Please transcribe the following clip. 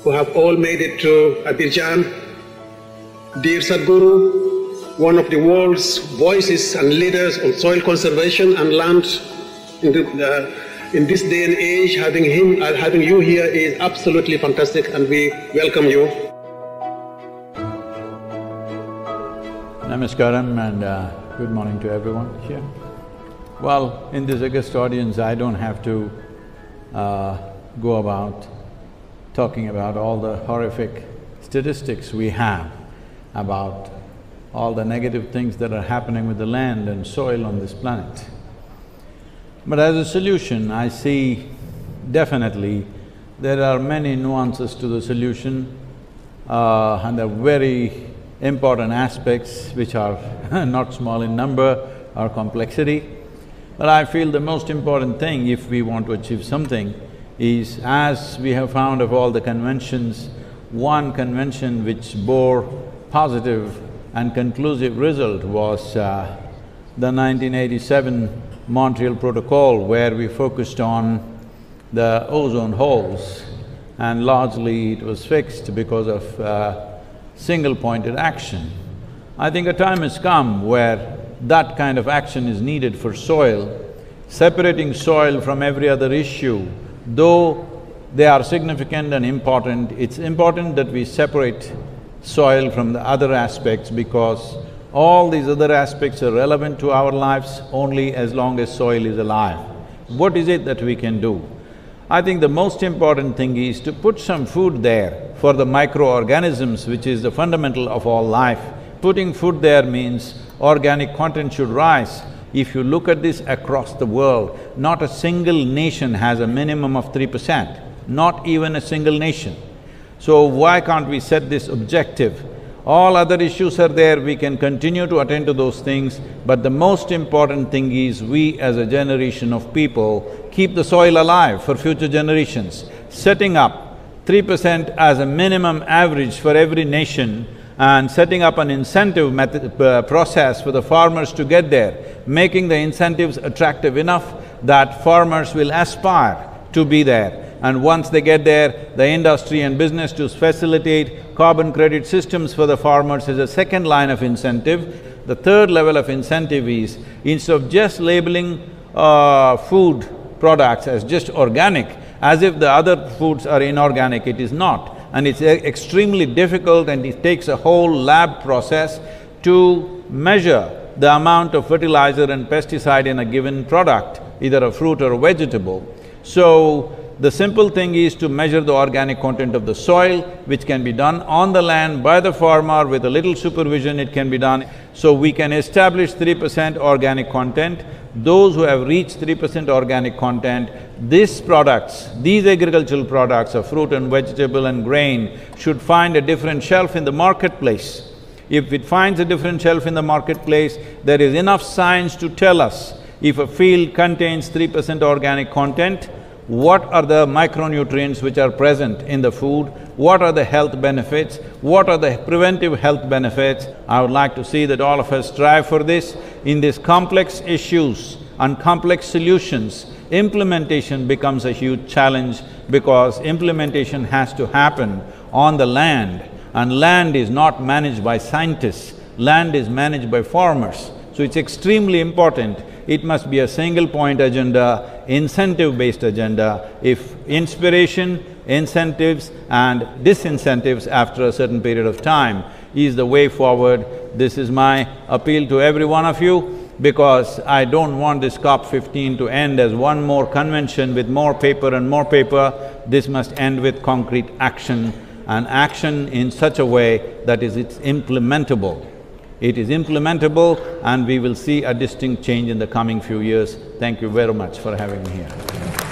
who have all made it to Abidjan. Dear Sadhguru, one of the world's voices and leaders on soil conservation and land in this day and age, having you here is absolutely fantastic, and we welcome you. Namaskaram and good morning to everyone here. Well, in this august audience, I don't have to go about talking about all the horrific statistics we have about all the negative things that are happening with the land and soil on this planet. But as a solution, I see definitely there are many nuances to the solution and there are very important aspects which are not small in number or complexity. But I feel the most important thing if we want to achieve something is, as we have found of all the conventions, one convention which bore positive and conclusive result was the 1987 Montreal Protocol, where we focused on the ozone holes, and largely it was fixed because of single-pointed action. I think a time has come where that kind of action is needed for soil. Separating soil from every other issue, though they are significant and important, it's important that we separate soil from the other aspects, because all these other aspects are relevant to our lives only as long as soil is alive. What is it that we can do? I think the most important thing is to put some food there for the microorganisms, which is the fundamental of all life. Putting food there means organic content should rise. If you look at this across the world, not a single nation has a minimum of 3%, not even a single nation. So why can't we set this objective? All other issues are there, we can continue to attend to those things, but the most important thing is we as a generation of people keep the soil alive for future generations. Setting up 3% as a minimum average for every nation and setting up an incentive process for the farmers to get there, making the incentives attractive enough that farmers will aspire to be there. And once they get there, the industry and business to facilitate carbon credit systems for the farmers is a second line of incentive. The third level of incentive is, instead of just labeling food products as just organic, as if the other foods are inorganic, it is not. And it's extremely difficult and it takes a whole lab process to measure the amount of fertilizer and pesticide in a given product, either a fruit or a vegetable. So, the simple thing is to measure the organic content of the soil, which can be done on the land by the farmer. With a little supervision it can be done. So we can establish 3% organic content. Those who have reached 3% organic content, these products, these agricultural products of fruit and vegetable and grain should find a different shelf in the marketplace. If it finds a different shelf in the marketplace, there is enough science to tell us if a field contains 3% organic content, what are the micronutrients which are present in the food, what are the health benefits, what are the preventive health benefits. I would like to see that all of us strive for this. In these complex issues and complex solutions, implementation becomes a huge challenge, because implementation has to happen on the land, and land is not managed by scientists, land is managed by farmers. So it's extremely important. It must be a single-point agenda, incentive-based agenda. If inspiration, incentives and disincentives after a certain period of time is the way forward, this is my appeal to every one of you, because I don't want this COP15 to end as one more convention with more paper and more paper. This must end with concrete action, and action in such a way that it's implementable. It is implementable and we will see a distinct change in the coming few years. Thank you very much for having me here.